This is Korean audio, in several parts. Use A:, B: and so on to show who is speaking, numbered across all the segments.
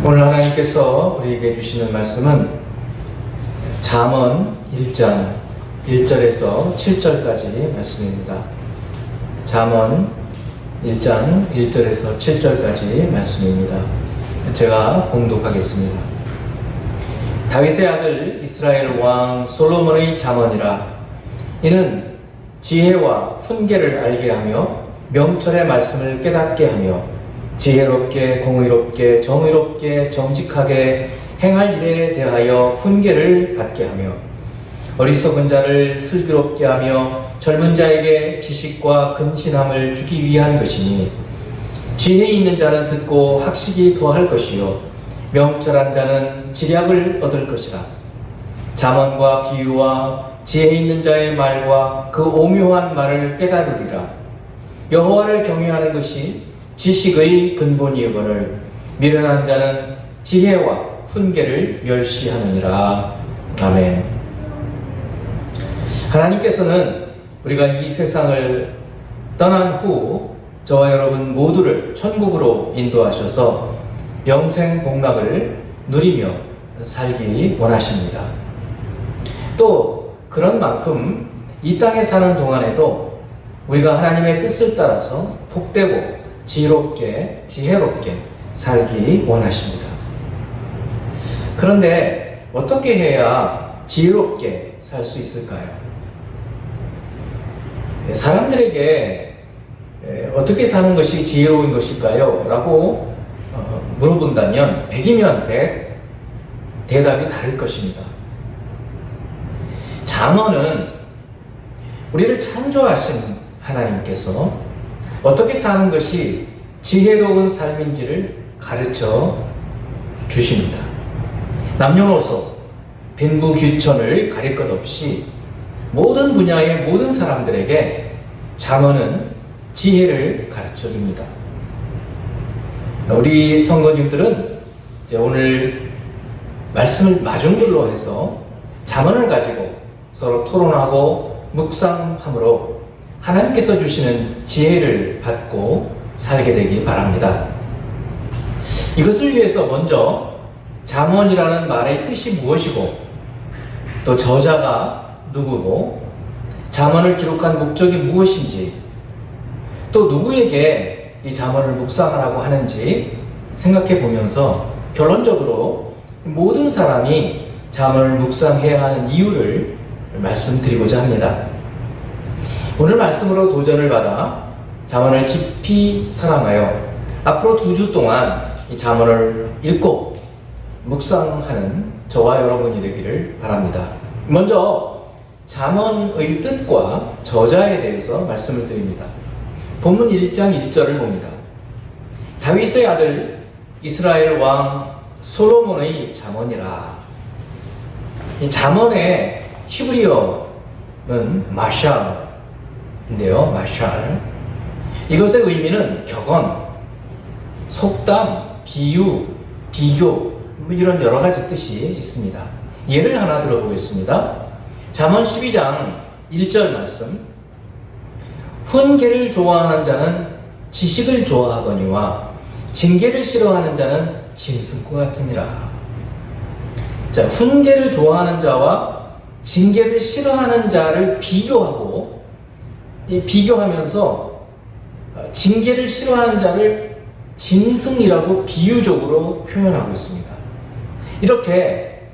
A: 오늘 하나님께서 우리에게 주시는 말씀은 잠언 1장 1절에서 7절까지 말씀입니다. 잠언 1장 1절에서 7절까지 말씀입니다. 제가 봉독하겠습니다. 다윗의 아들 이스라엘 왕 솔로몬의 잠언이라. 이는 지혜와 훈계를 알게 하며 명철의 말씀을 깨닫게 하며 지혜롭게 공의롭게 정의롭게 정직하게 행할 일에 대하여 훈계를 받게 하며 어리석은 자를 슬기롭게 하며 젊은 자에게 지식과 근신함을 주기 위한 것이니, 지혜 있는 자는 듣고 학식이 더할 것이요 명철한 자는 지략을 얻을 것이라. 잠언과 비유와 지혜 있는 자의 말과 그 오묘한 말을 깨달으리라. 여호와를 경외하는 것이 지식의 근본이거늘 미련한 자는 지혜와 훈계를 멸시하느니라. 아멘. 하나님께서는 우리가 이 세상을 떠난 후 저와 여러분 모두를 천국으로 인도하셔서 영생 복락을 누리며 살기 원하십니다. 또 그런 만큼 이 땅에 사는 동안에도 우리가 하나님의 뜻을 따라서 복되고 지혜롭게 살기 원하십니다. 그런데 어떻게 해야 지혜롭게 살 수 있을까요? 사람들에게 어떻게 사는 것이 지혜로운 것일까요? 라고 물어본다면 100이면 100 대답이 다를 것입니다. 잠언은 우리를 창조하신 하나님께서 어떻게 사는 것이 지혜로운 삶인지를 가르쳐 주십니다. 남녀노소 빈부귀천을 가릴 것 없이 모든 분야의 모든 사람들에게 잠언은 지혜를 가르쳐 줍니다. 우리 성도님들은 이제 오늘 말씀을 마중물로 해서 잠언을 가지고 서로 토론하고 묵상함으로 하나님께서 주시는 지혜를 받고 살게 되기 바랍니다. 이것을 위해서 먼저 잠언이라는 말의 뜻이 무엇이고 또 저자가 누구고 잠언을 기록한 목적이 무엇인지 또 누구에게 이 잠언을 묵상하라고 하는지 생각해 보면서 결론적으로 모든 사람이 잠언을 묵상해야 하는 이유를 말씀드리고자 합니다. 오늘 말씀으로 도전을 받아 잠언을 깊이 사랑하여 앞으로 2주 동안 이 잠언을 읽고 묵상하는 저와 여러분이 되기를 바랍니다. 먼저 잠언의 뜻과 저자에 대해서 말씀을 드립니다. 본문 1장 1절을 봅니다. 다윗의 아들 이스라엘 왕 솔로몬의 잠언이라. 이 잠언의 히브리어는 마샬인데요. 마샬. 이것의 의미는 격언, 속담, 비유, 비교 이런 여러 가지 뜻이 있습니다. 예를 하나 들어보겠습니다. 잠언 12장 1절 말씀. 훈계를 좋아하는 자는 지식을 좋아하거니와 징계를 싫어하는 자는 짐승과 같으니라. 자, 훈계를 좋아하는 자와 징계를 싫어하는 자를 비교하면서 징계를 싫어하는 자를 짐승이라고 비유적으로 표현하고 있습니다. 이렇게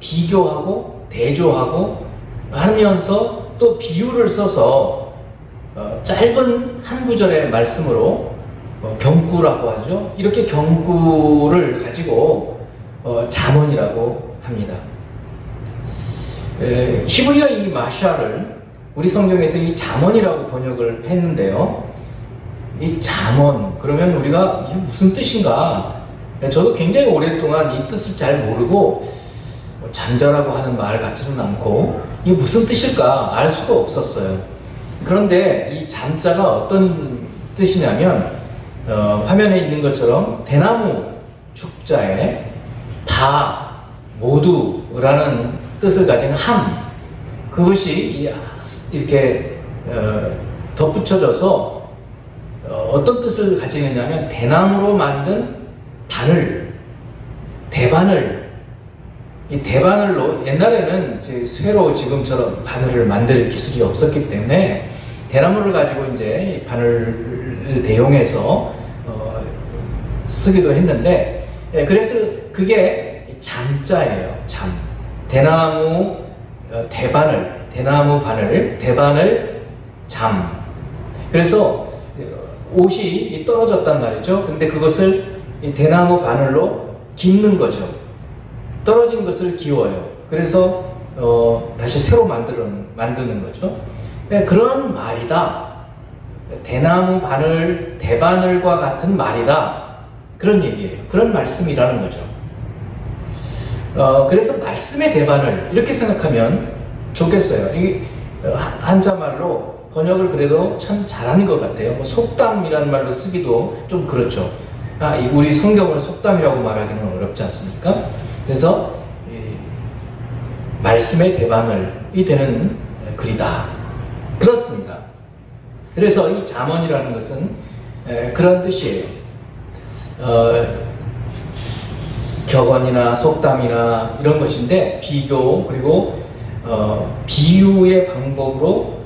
A: 비교하고 대조하고 하면서 또 비유를 써서 짧은 한 구절의 말씀으로 경구라고 하죠. 이렇게 경구를 가지고 잠언이라고 합니다. 히브리어 이 마샬을 우리 성경에서 이 잠언이라고 번역을 했는데요. 이 잠언 그러면 우리가 이게 무슨 뜻인가? 저도 굉장히 오랫동안 이 뜻을 잘 모르고 잠자라고 하는 말 같지는 않고 이게 무슨 뜻일까 알 수가 없었어요. 그런데 이 잠자가 어떤 뜻이냐면 화면에 있는 것처럼 대나무 축자에 다 모두라는 뜻을 가진 함, 그것이 이렇게 덧붙여져서 어떤 뜻을 가지느냐면 대나무로 만든 바늘, 이 대바늘로 옛날에는 이제 쇠로 지금처럼 바늘을 만들 기술이 없었기 때문에 대나무를 가지고 이제 이 바늘을 대용해서 쓰기도 했는데, 그래서 그게 잠자예요. 잠. 대나무 대바늘, 대나무 바늘, 대바늘 잠. 그래서 옷이 떨어졌단 말이죠. 근데 그것을 이 대나무 바늘로 깁는 거죠. 떨어진 것을 기워요. 그래서 다시 새로 만드는 거죠. 그런 말이다. 대나무 바늘, 대바늘과 같은 말이다. 그런 얘기예요. 그런 말씀이라는 거죠. 그래서 말씀의 대바늘 이렇게 생각하면 좋겠어요. 이게 한자말로 번역을 그래도 참 잘하는 것 같아요. 뭐 속담이라는 말로 쓰기도 좀 그렇죠. 우리 성경을 속담이라고 말하기는 어렵지 않습니까? 그래서 말씀의 대바늘이 되는 글이다. 그렇습니다. 그래서 이 잠언이라는 것은 그런 뜻이에요. 격언이나 속담이나 이런 것인데 비교 그리고 비유의 방법으로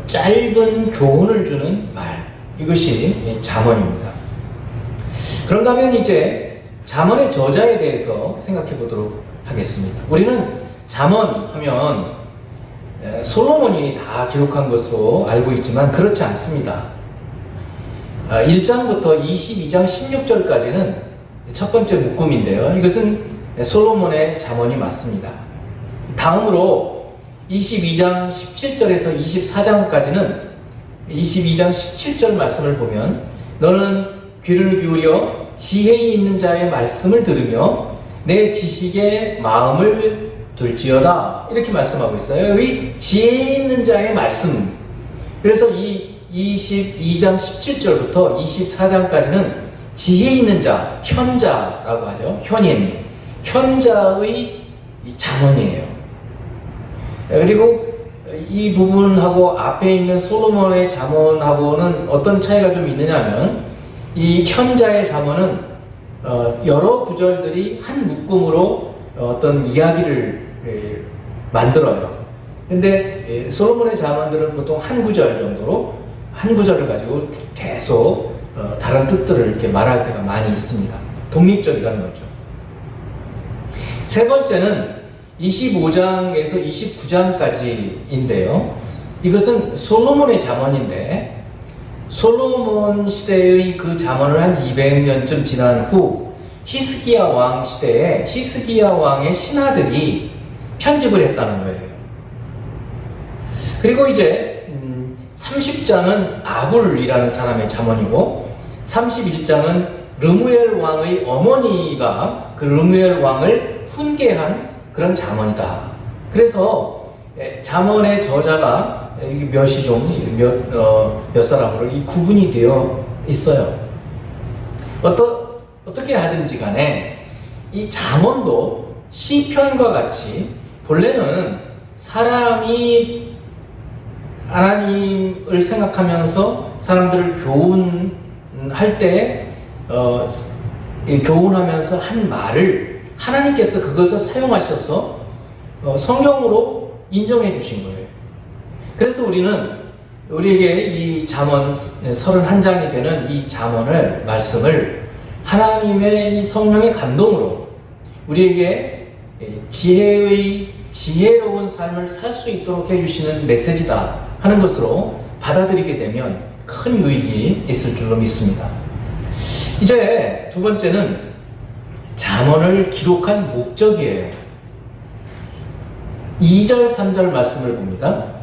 A: 짧은 교훈을 주는 말, 이것이 잠언입니다. 그런가 하면 이제 잠언의 저자에 대해서 생각해 보도록 하겠습니다. 우리는 잠언 하면 솔로몬이 다 기록한 것으로 알고 있지만 그렇지 않습니다. 1장부터 22장 16절까지는 첫 번째 묶음인데요. 이것은 솔로몬의 잠언이 맞습니다. 다음으로 22장 17절에서 24장까지는 22장 17절 말씀을 보면 너는 귀를 기울여 지혜이 있는 자의 말씀을 들으며 내 지식에 마음을 둘지어다. 이렇게 말씀하고 있어요. 여기 지혜 있는 자의 말씀. 그래서 이 22장 17절부터 24장까지는 지혜 있는 자, 현자라고 하죠. 현인. 현자의 잠언이에요. 그리고 이 부분하고 앞에 있는 솔로몬의 잠언하고는 어떤 차이가 좀 있느냐면 이 현자의 잠언은 여러 구절들이 한 묶음으로 어떤 이야기를 만들어요. 근데 솔로몬의 잠언들은 보통 한 구절 정도로 한 구절을 가지고 계속 다른 뜻들을 이렇게 말할 때가 많이 있습니다. 독립적이라는 거죠. 세 번째는 25장에서 29장까지인데요. 이것은 솔로몬의 잠언인데 솔로몬 시대의 그 잠언을 한 200년쯤 지난 후 히스기야 왕 시대에 히스기야 왕의 신하들이 편집을 했다는 거예요. 그리고 이제 30장은 아굴이라는 사람의 잠언이고 31장은 르무엘 왕의 어머니가 그 르무엘 왕을 훈계한 그런 잠언이다. 그래서 잠언의 저자가 몇이 좀 몇 사람으로 이 구분이 되어 있어요. 어떻게 하든지 간에 이 잠언도 시편과 같이 본래는 사람이 하나님을 생각하면서 사람들을 교훈할 때 교훈하면서 한 말을 하나님께서 그것을 사용하셔서 성경으로 인정해 주신 거예요. 그래서 우리에게 이 잠언 31장이 되는 이 잠언을 말씀을 하나님의 이 성령의 감동으로 우리에게 지혜로운 삶을 살 수 있도록 해주시는 메시지다 하는 것으로 받아들이게 되면 큰 유익이 있을 줄로 믿습니다. 이제 두 번째는 잠언을 기록한 목적이에요. 2절, 3절 말씀을 봅니다.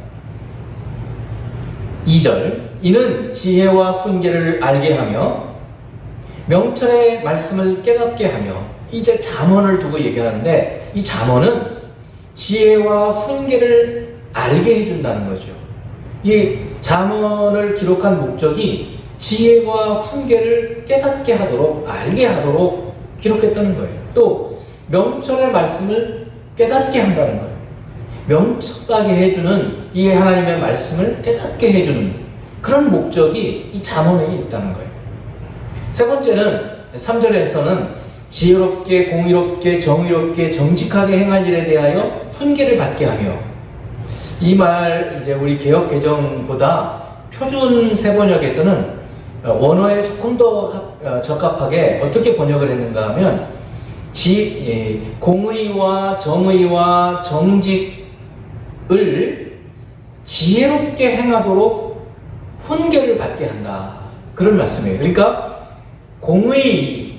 A: 2절, 이는 지혜와 훈계를 알게 하며 명철의 말씀을 깨닫게 하며, 이제 잠언을 두고 얘기하는데 이 잠언은 지혜와 훈계를 알게 해준다는 거죠. 이 잠언을 기록한 목적이 지혜와 훈계를 깨닫게 하도록, 알게 하도록 기록했다는 거예요. 또 명철의 말씀을 깨닫게 한다는 거예요. 명철하게 해주는 이 하나님의 말씀을 깨닫게 해주는 그런 목적이 이 잠언에 있다는 거예요. 세 번째는 3절에서는 지혜롭게, 공의롭게, 정의롭게, 정직하게 행할 일에 대하여 훈계를 받게 하며, 이 말 이제 우리 개역 개정보다 표준 세번역에서는 원어에 조금 더 적합하게 어떻게 번역을 했는가 하면 공의와 정의와 정직을 지혜롭게 행하도록 훈계를 받게 한다, 그런 말씀이에요. 그러니까 공의의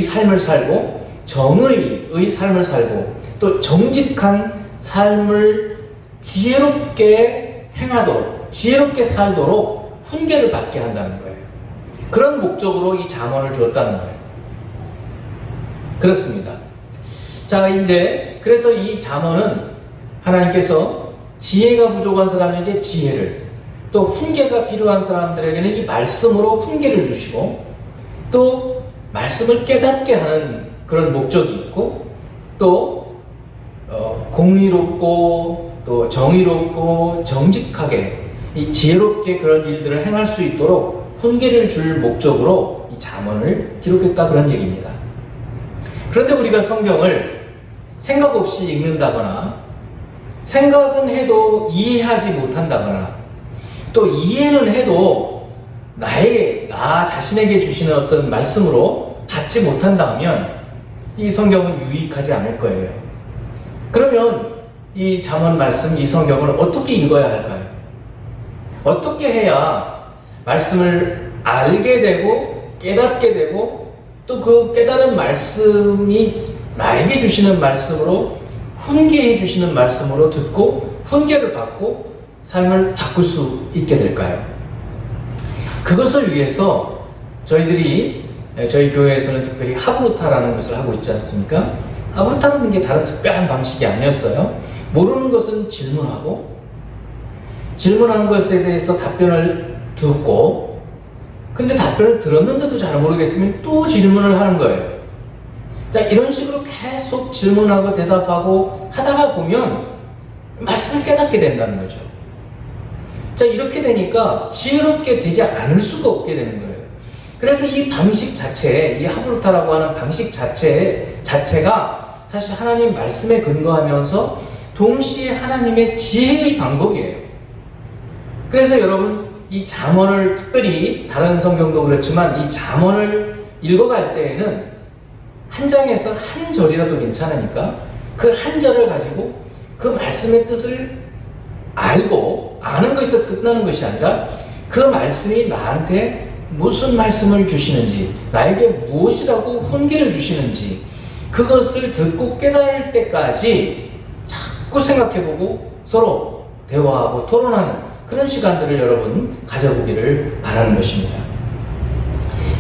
A: 삶을 살고 정의의 삶을 살고 또 정직한 삶을 지혜롭게 행하도록, 지혜롭게 살도록 훈계를 받게 한다는 거예요. 그런 목적으로 이 잠언을 주었다는 거예요. 그렇습니다. 자, 이제 그래서 이 잠언은 하나님께서 지혜가 부족한 사람에게 지혜를, 또 훈계가 필요한 사람들에게는 이 말씀으로 훈계를 주시고, 또 말씀을 깨닫게 하는 그런 목적이 있고, 또 공의롭고 또 정의롭고 정직하게 이 지혜롭게 그런 일들을 행할 수 있도록 훈계를 줄 목적으로 이 잠언을 기록했다, 그런 얘기입니다. 그런데 우리가 성경을 생각 없이 읽는다거나, 생각은 해도 이해하지 못한다거나, 또 이해는 해도 나 자신에게 주시는 어떤 말씀으로 받지 못한다면 이 성경은 유익하지 않을 거예요. 그러면 이 잠언 말씀, 이 성경을 어떻게 읽어야 할까요? 어떻게 해야 말씀을 알게 되고 깨닫게 되고, 또 그 깨달은 말씀이 나에게 주시는 말씀으로, 훈계해 주시는 말씀으로 듣고 훈계를 받고 삶을 바꿀 수 있게 될까요? 그것을 위해서 저희 교회에서는 특별히 하브루타라는 것을 하고 있지 않습니까? 하브루타라는 게 다른 특별한 방식이 아니었어요. 모르는 것은 질문하고, 질문하는 것에 대해서 답변을 듣고, 근데 답변을 들었는데도 잘 모르겠으면 또 질문을 하는 거예요. 자, 이런 식으로 계속 질문하고 대답하고 하다가 보면 말씀을 깨닫게 된다는 거죠. 자, 이렇게 되니까 지혜롭게 되지 않을 수가 없게 되는 거예요. 그래서 이 방식 자체, 이 하브루타라고 하는 방식 자체가 사실 하나님 말씀에 근거하면서 동시에 하나님의 지혜의 방법이에요. 그래서 여러분, 이 잠언을, 특별히 다른 성경도 그렇지만 이 잠언을 읽어갈 때에는 한 장에서 한 절이라도 괜찮으니까 그 한 절을 가지고 그 말씀의 뜻을 알고, 아는 것에서 끝나는 것이 아니라 그 말씀이 나한테 무슨 말씀을 주시는지, 나에게 무엇이라고 훈계를 주시는지, 그것을 듣고 깨달을 때까지 자꾸 생각해보고 서로 대화하고 토론하는 그런 시간들을 여러분 가져보기를 바라는 것입니다.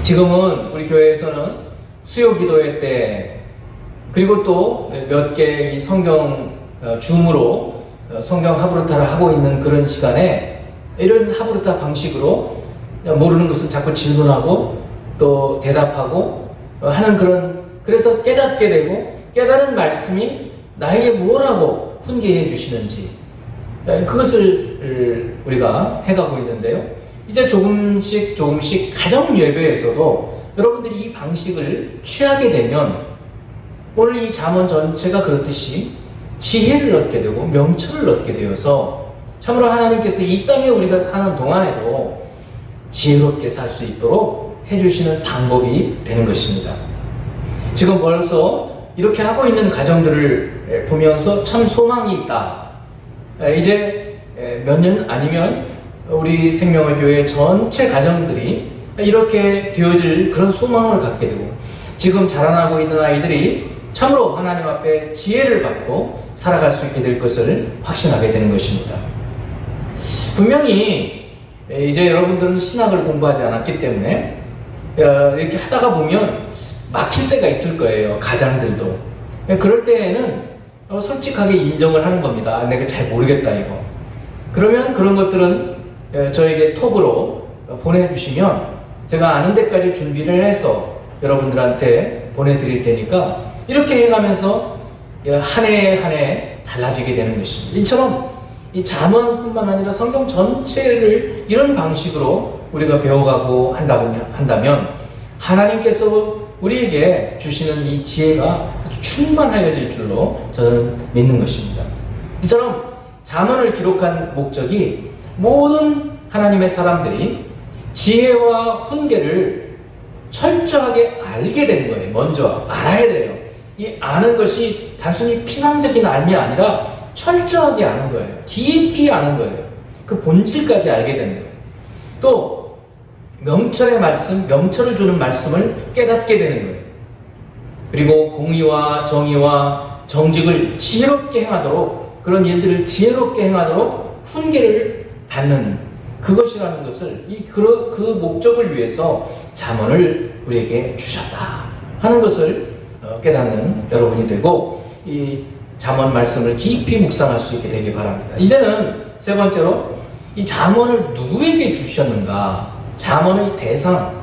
A: 지금은 우리 교회에서는 수요 기도회 때, 그리고 또 몇 개의 성경 줌으로 성경 하브루타를 하고 있는 그런 시간에 이런 하브루타 방식으로 모르는 것을 자꾸 질문하고 또 대답하고 하는 그런, 그래서 깨닫게 되고 깨달은 말씀이 나에게 뭐라고 훈계해 주시는지, 그것을 우리가 해가고 있는데요. 이제 조금씩 가정 예배에서도 여러분들이 이 방식을 취하게 되면 오늘 이 잠언 전체가 그렇듯이 지혜를 얻게 되고 명철을 얻게 되어서 참으로 하나님께서 이 땅에 우리가 사는 동안에도 지혜롭게 살 수 있도록 해주시는 방법이 되는 것입니다. 지금 벌써 이렇게 하고 있는 가정들을 보면서 참 소망이 있다. 이제 몇 년 아니면 우리 생명의 교회 전체 가정들이 이렇게 되어질 그런 소망을 갖게 되고, 지금 자라나고 있는 아이들이 참으로 하나님 앞에 지혜를 받고 살아갈 수 있게 될 것을 확신하게 되는 것입니다. 분명히 이제 여러분들은 신학을 공부하지 않았기 때문에 이렇게 하다가 보면 막힐 때가 있을 거예요. 가장들도. 그럴 때에는 솔직하게 인정을 하는 겁니다. 내가 잘 모르겠다 이거. 그러면 그런 것들은 저에게 톡으로 보내주시면 제가 아는 데까지 준비를 해서 여러분들한테 보내드릴 테니까 이렇게 해가면서 한 해 한 해 달라지게 되는 것입니다. 이처럼 이 잠언뿐만 아니라 성경 전체를 이런 방식으로 우리가 배워가고 한다면 하나님께서 우리에게 주시는 이 지혜가 아주 충만하여질 줄로 저는 믿는 것입니다. 이처럼 잠언을 기록한 목적이 모든 하나님의 사람들이 지혜와 훈계를 철저하게 알게 되는 거예요. 먼저 알아야 돼요. 이 아는 것이 단순히 피상적인 알미 아니라 철저하게 아는 거예요. 깊이 아는 거예요. 그 본질까지 알게 되는 거예요. 또 명철의 말씀, 명철을 주는 말씀을 깨닫게 되는 거예요. 그리고 공의와 정의와 정직을 지혜롭게 행하도록, 그런 일들을 지혜롭게 행하도록 훈계를 받는 그것이라는 것을, 그 목적을 위해서 잠언을 우리에게 주셨다 하는 것을 깨닫는 여러분이 되고, 이 잠언 말씀을 깊이 묵상할 수 있게 되길 바랍니다. 이제는 세 번째로 이 잠언을 누구에게 주셨는가, 잠언의 대상.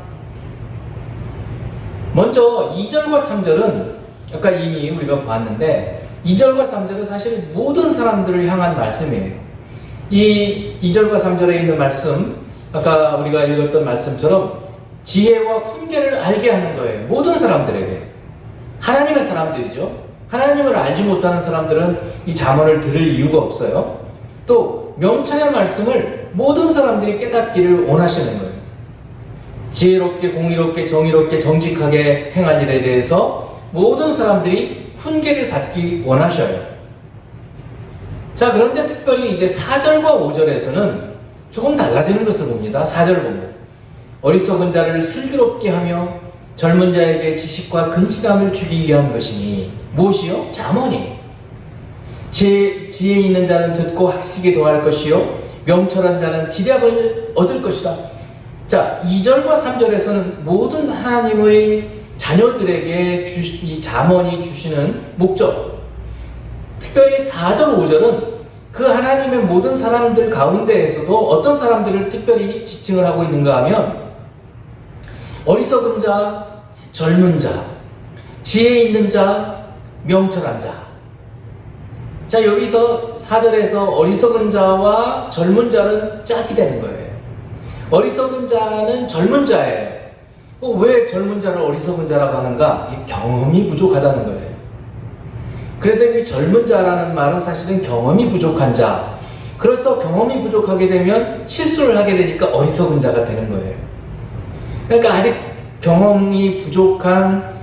A: 먼저 2절과 3절은 아까 이미 우리가 봤는데, 2절과 3절은 사실 모든 사람들을 향한 말씀이에요. 이 2절과 3절에 있는 말씀, 아까 우리가 읽었던 말씀처럼 지혜와 훈계를 알게 하는 거예요. 모든 사람들에게. 하나님의 사람들이죠. 하나님을 알지 못하는 사람들은 이 잠언을 들을 이유가 없어요. 또 명철의 말씀을 모든 사람들이 깨닫기를 원하시는 거예요. 지혜롭게, 공의롭게, 정의롭게, 정직하게 행한 일에 대해서 모든 사람들이 훈계를 받기 원하셔요. 자, 그런데 특별히 이제 4절과 5절에서는 조금 달라지는 것을 봅니다. 4절 보면 어리석은 자를 슬기롭게 하며 젊은 자에게 지식과 근실함을 주기 위한 것이니, 무엇이요? 잠언이. 지혜 있는 자는 듣고 학식에 더할 것이요 명철한 자는 지략을 얻을 것이다. 자, 2절과 3절에서는 모든 하나님의 자녀들에게 이 잠언이 주시는 목적, 특별히 4절, 5절은 그 하나님의 모든 사람들 가운데에서도 어떤 사람들을 특별히 지칭을 하고 있는가 하면 어리석은 자, 젊은 자, 지혜 있는 자, 명철한 자. 자, 여기서 4절에서 어리석은 자와 젊은 자는 짝이 되는 거예요. 어리석은 자는 젊은 자예요. 왜 젊은 자를 어리석은 자라고 하는가? 경험이 부족하다는 거예요. 그래서 이 젊은 자라는 말은 사실은 경험이 부족한 자. 그래서 경험이 부족하게 되면 실수를 하게 되니까 어리석은 자가 되는 거예요. 그러니까 아직 경험이 부족한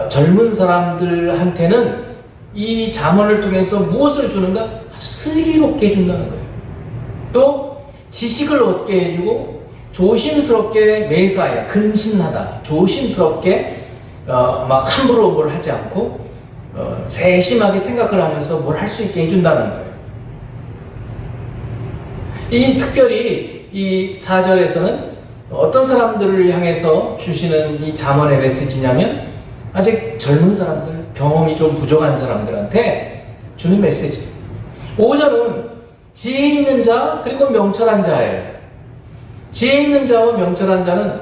A: 젊은 사람들한테는 이 잠언을 통해서 무엇을 주는가? 아주 슬기롭게 해준다는 거예요. 또 지식을 얻게 해주고 조심스럽게 매사에 근신하다, 조심스럽게 막 함부로 뭘 하지 않고 세심하게 생각을 하면서 뭘 할 수 있게 해준다는 거예요. 특별히 이 4절에서는 어떤 사람들을 향해서 주시는 이 잠언의 메시지냐면 아직 젊은 사람들, 경험이 좀 부족한 사람들한테 주는 메시지. 5절은 지혜 있는 자 그리고 명철한 자예요. 지혜 있는 자와 명철한 자는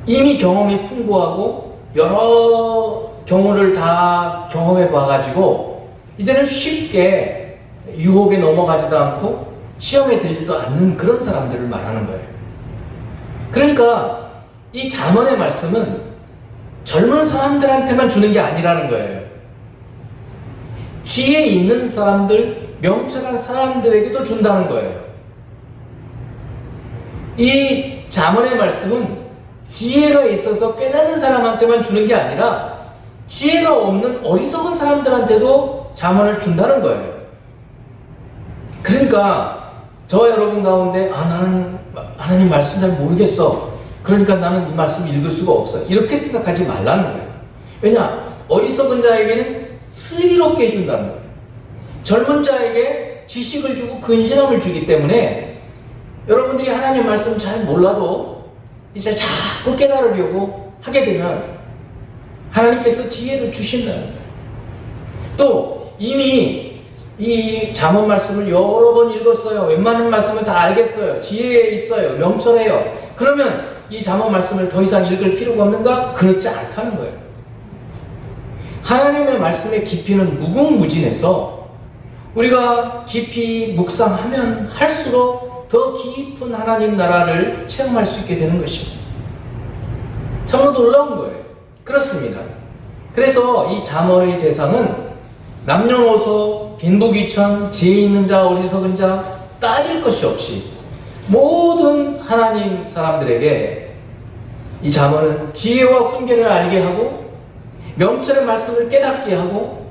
A: 이미 경험이 풍부하고 여러 경우를 다 경험해 봐가지고 이제는 쉽게 유혹에 넘어가지도 않고 시험에 들지도 않는 그런 사람들을 말하는 거예요. 그러니까 이 잠언의 말씀은 젊은 사람들한테만 주는 게 아니라는 거예요. 지혜 있는 사람들, 명철한 사람들에게도 준다는 거예요. 이 잠언의 말씀은 지혜가 있어서 깨닫는 사람한테만 주는 게 아니라 지혜가 없는 어리석은 사람들한테도 잠언을 준다는 거예요. 그러니까 저와 여러분 가운데 나는 하나님 말씀 잘 모르겠어, 그러니까 나는 이 말씀 읽을 수가 없어, 이렇게 생각하지 말라는 거예요. 왜냐? 어리석은 자에게는 슬기롭게 해준다는 거예요. 젊은 자에게 지식을 주고 근신함을 주기 때문에 여러분들이 하나님 말씀 잘 몰라도 이제 자꾸 깨달으려고 하게 되면 하나님께서 지혜를 주신다는 거예요. 또 이미 이 잠언 말씀을 여러 번 읽었어요. 웬만한 말씀은 다 알겠어요. 지혜에 있어요. 명철해요. 그러면 이 잠언 말씀을 더 이상 읽을 필요가 없는가? 그렇지 않다는 거예요. 하나님의 말씀의 깊이는 무궁무진해서 우리가 깊이 묵상하면 할수록 더 깊은 하나님 나라를 체험할 수 있게 되는 것입니다. 참으로 놀라운 거예요. 그렇습니다. 그래서 이 잠언의 대상은 남녀노소, 빈부귀천, 지혜 있는 자, 어리석은 자 따질 것이 없이 모든 하나님 사람들에게 이 잠언은 지혜와 훈계를 알게 하고 명철의 말씀을 깨닫게 하고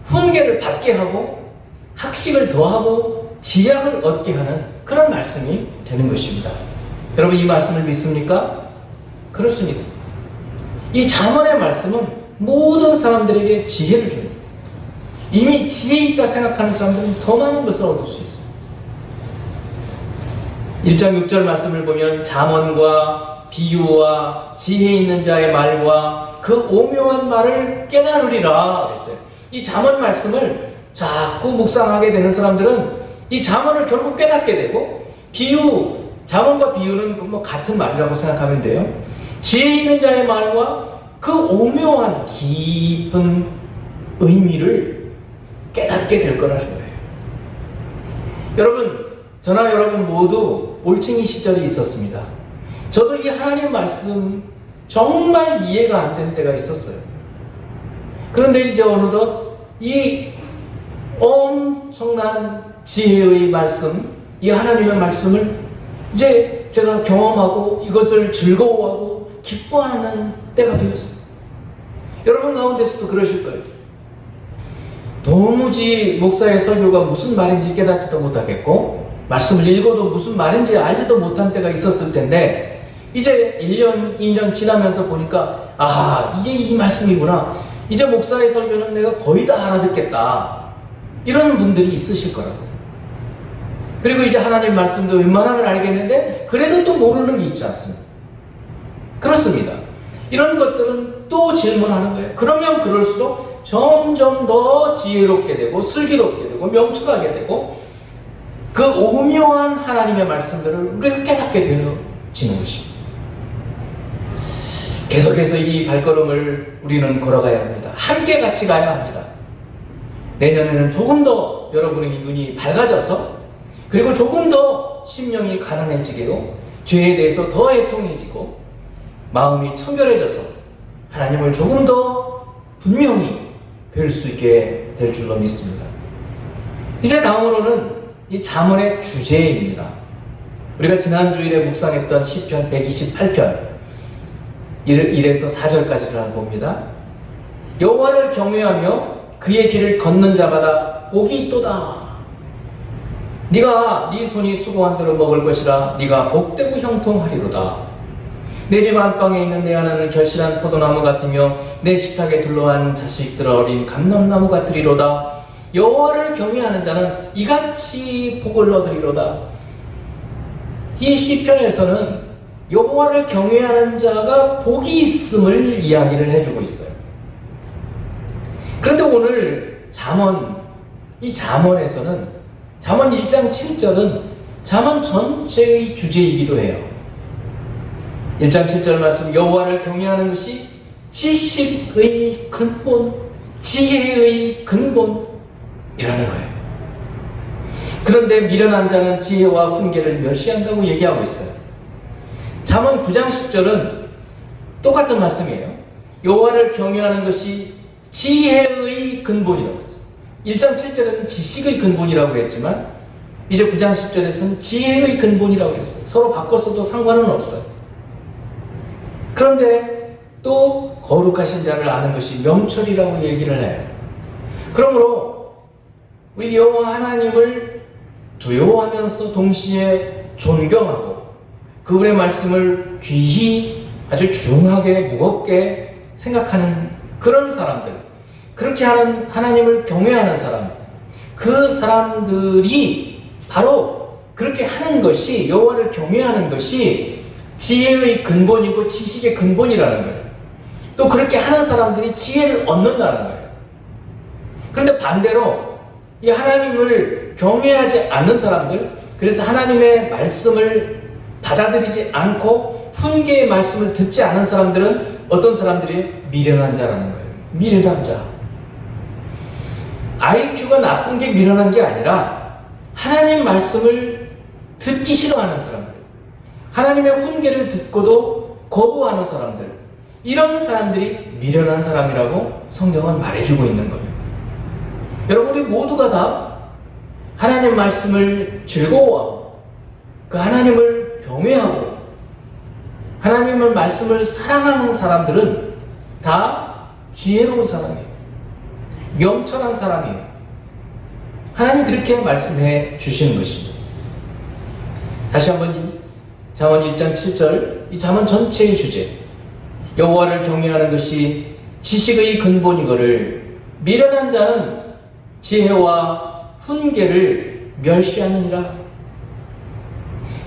A: 훈계를 받게 하고 학식을 더하고 지략을 얻게 하는 그런 말씀이 되는 것입니다. 여러분 이 말씀을 믿습니까? 그렇습니다. 이 잠언의 말씀은 모든 사람들에게 지혜를 줍니다. 이미 지혜 있다 생각하는 사람들은 더 많은 것을 얻을 수 있습니다. 1장 6절 말씀을 보면 잠언과 비유와 지혜 있는 자의 말과 그 오묘한 말을 깨달으리라 그랬어요. 이 잠언 말씀을 자꾸 묵상하게 되는 사람들은 이 잠언을 결국 깨닫게 되고 잠언과 비유는 뭐 같은 말이라고 생각하면 돼요. 지혜 있는 자의 말과 그 오묘한 깊은 의미를 깨닫게 될 거라는 거예요. 여러분, 저나 여러분 모두 올챙이 시절이 있었습니다. 저도 이 하나님 말씀 정말 이해가 안 된 때가 있었어요. 그런데 이제 어느덧 이 엄청난 지혜의 말씀, 이 하나님의 말씀을 이제 제가 경험하고 이것을 즐거워하고 기뻐하는 때가 되었습니다. 여러분 가운데서도 그러실 거예요. 도무지 목사의 설교가 무슨 말인지 깨닫지도 못하겠고 말씀을 읽어도 무슨 말인지 알지도 못한 때가 있었을 텐데 이제 1년, 2년 지나면서 보니까 이게 이 말씀이구나. 이제 목사의 설교는 내가 거의 다 알아듣겠다. 이런 분들이 있으실 거라고. 그리고 이제 하나님 말씀도 웬만하면 알겠는데 그래도 또 모르는 게 있지 않습니까? 그렇습니다. 이런 것들은 또 질문하는 거예요. 그러면 그럴수록 점점 더 지혜롭게 되고 슬기롭게 되고 명철하게 되고 그 오묘한 하나님의 말씀들을 우리가 깨닫게 되어지는 것입니다. 계속해서 이 발걸음을 우리는 걸어가야 합니다. 함께 같이 가야 합니다. 내년에는 조금 더 여러분의 눈이 밝아져서 그리고 조금 더 심령이 가난해지게요. 죄에 대해서 더 애통해지고 마음이 청결해져서 하나님을 조금 더 분명히 뵐 수 있게 될 줄로 믿습니다. 이제 다음으로는 이 잠언의 주제입니다. 우리가 지난 주일에 묵상했던 시편 128편 1에서 4절까지를 봅니다. 여호와를 경외하며 그의 길을 걷는 자마다 복이 있도다. 네가 네 손이 수고한 대로 먹을 것이라. 네가 복되고 형통하리로다. 내 집 안방에 있는 내 하나는 결실한 포도나무 같으며 내 식탁에 둘러한 자식들 어린 감람나무 같으리로다. 여호와를 경외하는 자는 이같이 복을 얻으리로다. 이 시편에서는 여호와를 경외하는 자가 복이 있음을 이야기를 해주고 있어요. 그런데 오늘 이 잠언에서는 잠언 1장 7절은 잠언 전체의 주제이기도 해요. 1장 7절 말씀, 여호와를 경외하는 것이 지식의 근본, 지혜의 근본이라는 거예요. 그런데 미련한 자는 지혜와 훈계를 멸시한다고 얘기하고 있어요. 잠언 9장 10절은 똑같은 말씀이에요. 여호와를 경외하는 것이 지혜의 근본이라고 했어요. 1장 7절에는 지식의 근본이라고 했지만 이제 9장 10절에서는 지혜의 근본이라고 했어요. 서로 바꿨어도 상관은 없어요. 그런데 또 거룩하신 자를 아는 것이 명철이라고 얘기를 해요. 그러므로 우리 여호와 하나님을 두려워하면서 동시에 존경하고 그분의 말씀을 귀히 아주 중하게 무겁게 생각하는 그런 사람들, 그렇게 하는 하나님을 경외하는 사람, 그 사람들이 바로 그렇게 하는 것이, 여호와를 경외하는 것이 지혜의 근본이고 지식의 근본이라는 거예요. 또 그렇게 하는 사람들이 지혜를 얻는다는 거예요. 그런데 반대로 이 하나님을 경외하지 않는 사람들, 그래서 하나님의 말씀을 받아들이지 않고 훈계의 말씀을 듣지 않은 사람들은 어떤 사람들이 미련한 자라는 거예요. 미련한 자. IQ가 나쁜 게 미련한 게 아니라 하나님 말씀을 듣기 싫어하는 사람들, 하나님의 훈계를 듣고도 거부하는 사람들, 이런 사람들이 미련한 사람이라고 성경은 말해주고 있는 거예요. 여러분, 우리 모두가 다 하나님 말씀을 즐거워하고 그 하나님을 경외하고 하나님의 말씀을 사랑하는 사람들은 다 지혜로운 사람이에요. 명철한 사람이에요. 하나님 그렇게 말씀해 주시는 것입니다. 다시 한번 잠언 1장 7절, 이 잠언 전체의 주제, 여호와를 경외하는 것이 지식의 근본이거를 미련한 자는 지혜와 훈계를 멸시하느니라.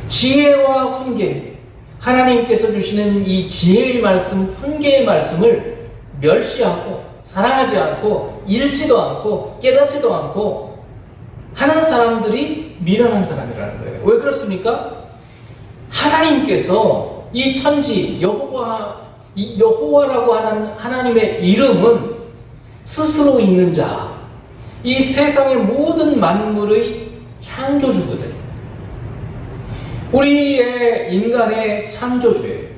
A: 지혜와 훈계, 하나님께서 주시는 이 지혜의 말씀, 훈계의 말씀을 멸시하고 사랑하지 않고 읽지도 않고 깨닫지도 않고 하는 사람들이 미련한 사람이라는 거예요. 왜 그렇습니까? 하나님께서 이 천지 여호와라고 하는 하나님의 이름은 스스로 있는 자, 이 세상의 모든 만물의 창조주거든. 우리의 인간의 창조주예요.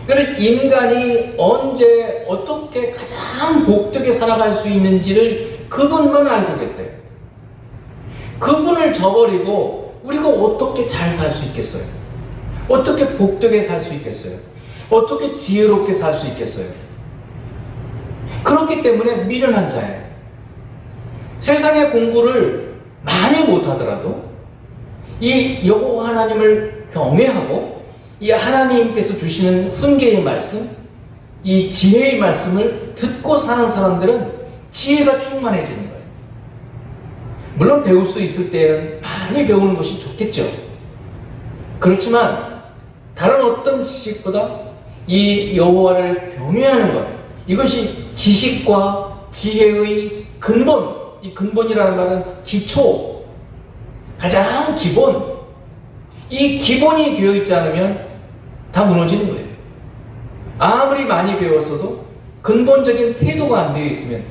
A: 그래서 인간이 언제 어떻게 가장 복되게 살아갈 수 있는지를 그분만 알고 계세요. 그분을 저버리고 우리가 어떻게 잘 살 수 있겠어요? 어떻게 복되게 살 수 있겠어요? 어떻게 지혜롭게 살 수 있겠어요? 그렇기 때문에 미련한 자예요. 세상의 공부를 많이 못하더라도 이 여호와 하나님을 경외하고 이 하나님께서 주시는 훈계의 말씀, 이 지혜의 말씀을 듣고 사는 사람들은 지혜가 충만해지는 거예요. 물론 배울 수 있을 때는 많이 배우는 것이 좋겠죠. 그렇지만 다른 어떤 지식보다 이 여호와를 경외하는 것, 이것이 지식과 지혜의 근본, 이 근본이라는 말은 기초, 가장 기본, 이 기본이 되어 있지 않으면 다 무너지는 거예요. 아무리 많이 배웠어도 근본적인 태도가 안 되어 있으면,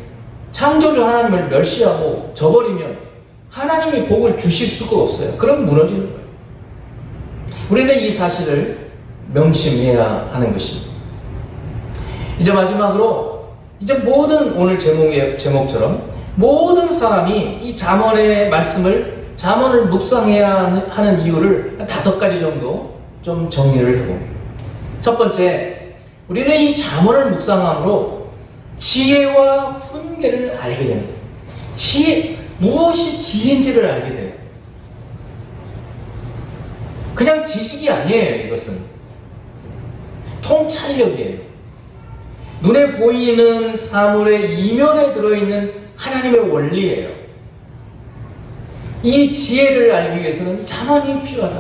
A: 창조주 하나님을 멸시하고 저버리면 하나님이 복을 주실 수가 없어요. 그럼 무너지는 거예요. 우리는 이 사실을 명심해야 하는 것입니다. 이제 마지막으로, 이제 모든 오늘 제목처럼 모든 사람이 이 잠언의 말씀을, 잠언을 묵상해야 하는 이유를 5가지 정도 좀 정리를 해봅니다. 첫 번째, 우리는 이 잠언을 묵상함으로 지혜와 훈계를 알게 됩니다. 무엇이 지혜인지를 알게 돼요. 그냥 지식이 아니에요. 이것은 통찰력이에요. 눈에 보이는 사물의 이면에 들어있는 하나님의 원리예요. 이 지혜를 알기 위해서는 잠언이 필요하다.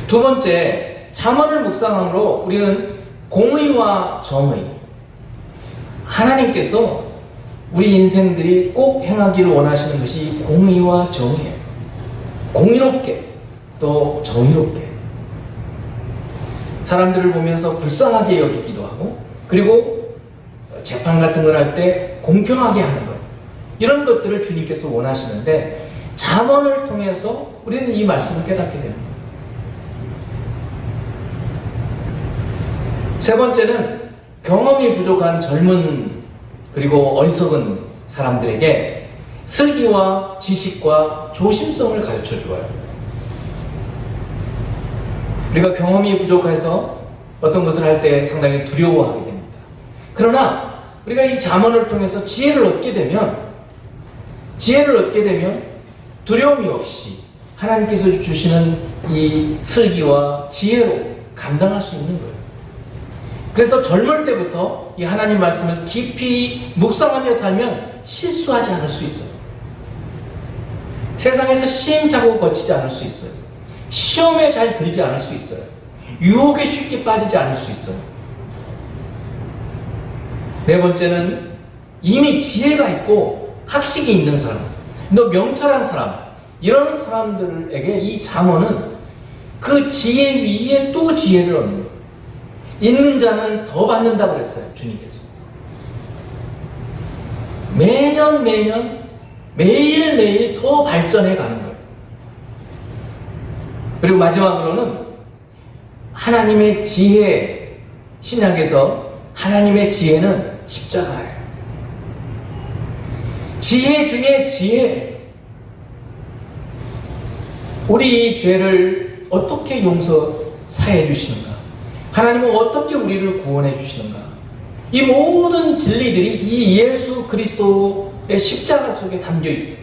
A: 두 번째, 잠언을 묵상함으로 우리는 공의와 정의, 하나님께서 우리 인생들이 꼭 행하기를 원하시는 것이 공의와 정의예요. 공의롭게 또 정의롭게 사람들을 보면서 불쌍하게 여기기도 하고, 그리고 재판 같은 걸 할 때 공평하게 하는 것, 이런 것들을 주님께서 원하시는데 잠언을 통해서 우리는 이 말씀을 깨닫게 됩니다. 세 번째는 경험이 부족한 젊은 그리고 어리석은 사람들에게 슬기와 지식과 조심성을 가르쳐 주어요. 우리가 경험이 부족해서 어떤 것을 할 때 상당히 두려워하게 됩니다. 그러나 우리가 이 잠언을 통해서 지혜를 얻게 되면 두려움이 없이 하나님께서 주시는 이 슬기와 지혜로 감당할 수 있는 거예요. 그래서 젊을 때부터 이 하나님 말씀을 깊이 묵상하며 살면 실수하지 않을 수 있어요. 세상에서 시행착오 거치지 않을 수 있어요. 시험에 잘 들지 않을 수 있어요. 유혹에 쉽게 빠지지 않을 수 있어요. 네 번째는 이미 지혜가 있고 학식이 있는 사람, 또 명철한 사람, 이런 사람들에게 이 잠언은 그 지혜 위에 또 지혜를 얻는 거예요. 있는 자는 더 받는다고 그랬어요, 주님께서. 매일매일 더 발전해 가는 거예요. 그리고 마지막으로는 하나님의 지혜, 신약에서 하나님의 지혜는 십자가예요. 지혜 중에 지혜. 우리 죄를 어떻게 용서사해 주시는가? 하나님은 어떻게 우리를 구원해 주시는가? 이 모든 진리들이 이 예수 그리스도의 십자가 속에 담겨 있어요.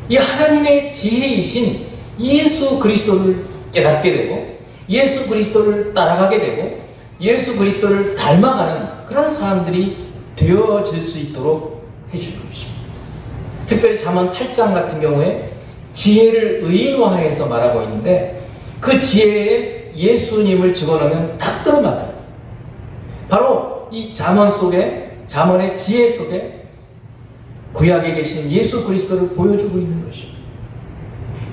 A: 이 하나님의 지혜이신 예수 그리스도를 깨닫게 되고 예수 그리스도를 따라가게 되고 예수 그리스도를 닮아가는 그런 사람들이 되어질 수 있도록 해주는 것입니다. 특별히 잠언 8장 같은 경우에 지혜를 의인화해서 말하고 있는데 그 지혜에 예수님을 집어넣으면 딱 들어맞아요. 바로 이 잠언 속에, 잠언의 지혜 속에 구약에 계신 예수 그리스도를 보여주고 있는 것입니다.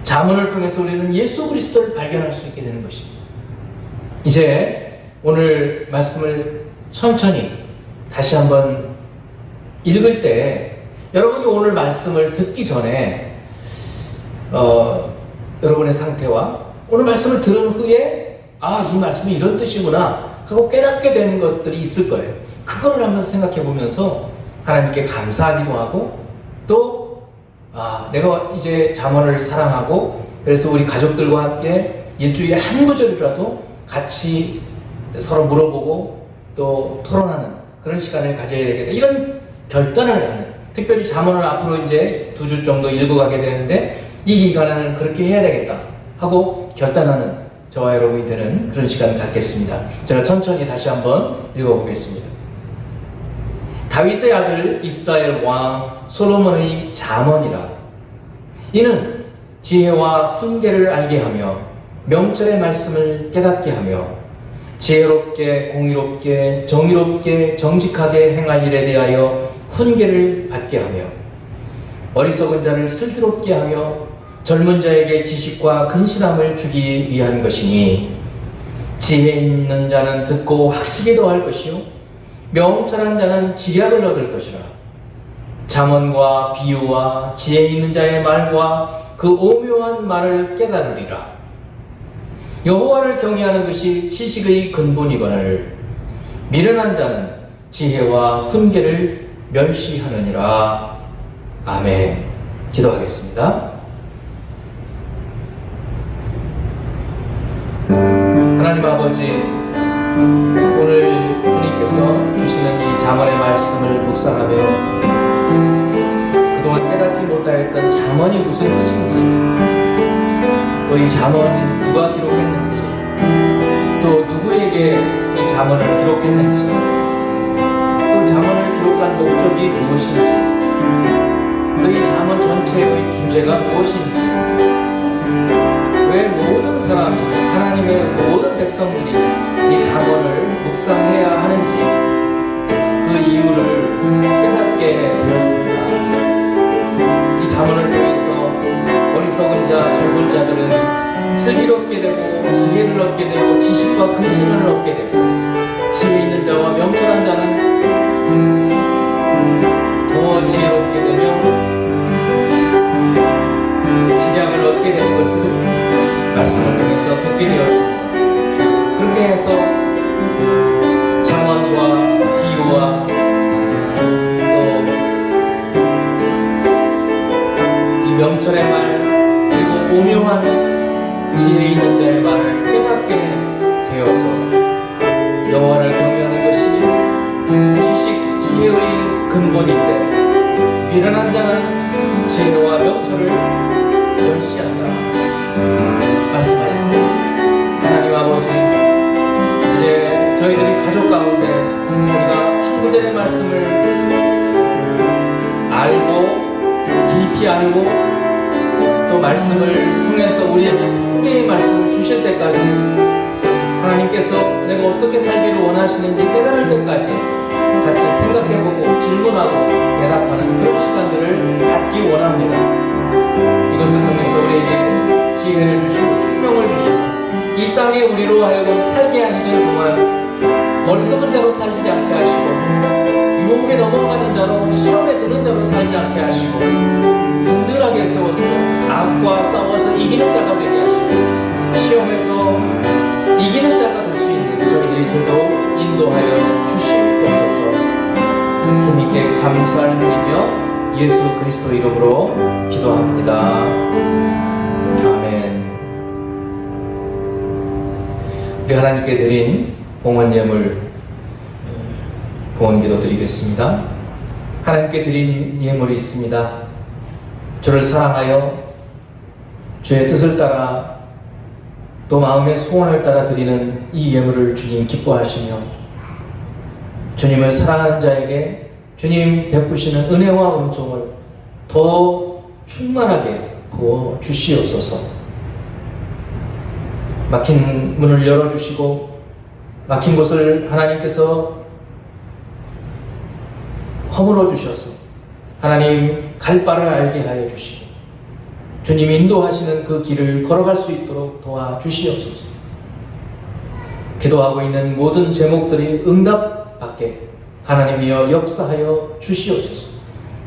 A: 잠언을 통해서 우리는 예수 그리스도를 발견할 수 있게 되는 것입니다. 이제 오늘 말씀을 천천히 다시 한번 읽을 때 여러분이 오늘 말씀을 듣기 전에 여러분의 상태와 오늘 말씀을 들은 후에 이 말씀이 이런 뜻이구나 하고 깨닫게 되는 것들이 있을 거예요. 그걸 한번 생각해 보면서 하나님께 감사하기도 하고 또 내가 이제 잠언을 사랑하고 그래서 우리 가족들과 함께 일주일에 한 구절이라도 같이 서로 물어보고 또 토론하는 그런 시간을 가져야 되겠다. 이런 결단을 하는, 특별히 잠언을 앞으로 이제 2주 정도 읽어가게 되는데 이 기간에는 그렇게 해야 되겠다 하고 결단하는 저와 여러분이 되는 그런 시간을 갖겠습니다. 제가 천천히 다시 한번 읽어보겠습니다. 다윗의 아들 이스라엘 왕 솔로몬의 잠언이라. 이는 지혜와 훈계를 알게 하며 명철의 말씀을 깨닫게 하며 지혜롭게 공의롭게 정의롭게 정직하게 행할 일에 대하여 훈계를 받게 하며 어리석은 자를 슬기롭게 하며 젊은 자에게 지식과 근신함을 주기 위한 것이니 지혜 있는 자는 듣고 학식에 더할 것이요 명철한 자는 지략을 얻을 것이라. 잠언과 비유와 지혜 있는 자의 말과 그 오묘한 말을 깨달으리라. 여호와를 경외하는 것이 지식의 근본이거늘 미련한 자는 지혜와 훈계를 멸시하느니라. 아멘. 기도하겠습니다. 하나님 아버지, 오늘 주님께서 주시는 이 잠언의 말씀을 묵상하며 그동안 깨닫지 못하였던 잠언이 무슨 뜻인지, 또 이 잠언은 누가 기록했는지, 또 누구에게 이 잠언을 기록했는지, 또 잠언을 기록한 목적이 무엇인지, 또 이 잠언 전체의 주제가 무엇인지, 왜 모든 사람이, 하나님의 모든 백성들이 이 잠언을 묵상해야 하는지 그 이유를 깨닫게 되었습니다. 이 잠언을 통해서 어리석은 자, 젊은 자들은 슬기롭게 되고 지혜를 얻게 되고 지식과 근신을 얻게 되고 지혜 있는 자와 명철한 자는 더 지혜롭게 되며 지략을 얻게 되는 것을 말씀을 통해서 듣게 되었습니다. 그렇게 해서 잠언과 비유와 또 이 명철의 말 그리고 오묘한 지혜 있는 자의 말을 깨닫게 되어서 여호와를 경외하는 것이 지식, 지혜의 근본인데 미련한 자는 지혜와 명철을 멸시한다 말씀하셨습니다. 하나님 아버지, 이제 저희들이 가족 가운데 우리가 한 구절의 말씀을 알고 깊이 알고 또 말씀을 통해서 우리에게 훈계의 말씀을 주실 때까지 하나님께서 내가 어떻게 살기를 원하시는지 깨달을 때까지 같이 생각해보고 질문하고 대답하는 그런 시간들을 갖기 원합니다. 이것을 통해서 우리에게 지혜를 주시고 총명을 주시고 이 땅에 우리로 하여금 살게 하시는 동안 어리석은 자로 살지 않게 하시고 유혹에 넘어가는 자로 시험에 드는 자로 살지 않게 하시고 든든하게 세워서 악과 싸워서 이기는 자가 되게 하시고 시험에서 이기는 자가 될 수 있는 저희들이 되도록 인도하여 주시옵소서. 주님께 감사를 드리며 예수 그리스도 이름으로 기도합니다. 아멘. 우리 하나님께 드린 봉헌 예물 봉헌 기도 드리겠습니다. 하나님께 드린 예물이 있습니다. 주를 사랑하여 주의 뜻을 따라 또 마음의 소원을 따라 드리는 이 예물을 주님 기뻐하시며 주님을 사랑하는 자에게 주님 베푸시는 은혜와 은총을 더 충만하게 부어 주시옵소서. 막힌 문을 열어주시고 막힌 곳을 하나님께서 허물어 주셔서 하나님 갈 바를 알게 하여 주시고 주님 인도하시는 그 길을 걸어갈 수 있도록 도와주시옵소서. 기도하고 있는 모든 제목들이 응답받게 하나님이여 역사하여 주시옵소서.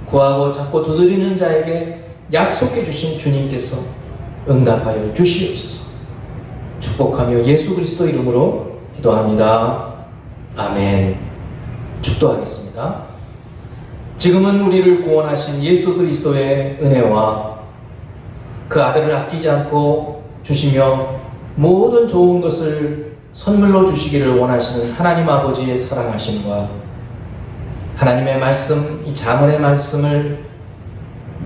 A: 구하고 찾고 두드리는 자에게 약속해 주신 주님께서 응답하여 주시옵소서. 축복하며 예수 그리스도 이름으로 기도합니다. 아멘. 축도하겠습니다. 지금은 우리를 구원하신 예수 그리스도의 은혜와 그 아들을 아끼지 않고 주시며 모든 좋은 것을 선물로 주시기를 원하시는 하나님 아버지의 사랑하심과 하나님의 말씀, 이 잠언의 말씀을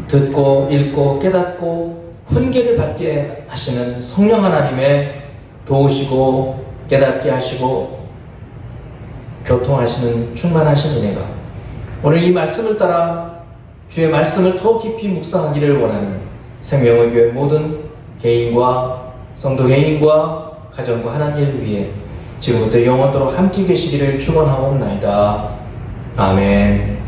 A: 듣고 읽고 깨닫고 훈계를 받게 하시는 성령 하나님의 도우시고 깨닫게 하시고 교통하시는 충만하신 은혜가 오늘 이 말씀을 따라 주의 말씀을 더 깊이 묵상하기를 원하는 생명의 교회 모든 개인과 성도 개인과 가정과 하는 일 위해 지금부터 영원토록 함께 계시기를 축원하옵나이다. 아멘.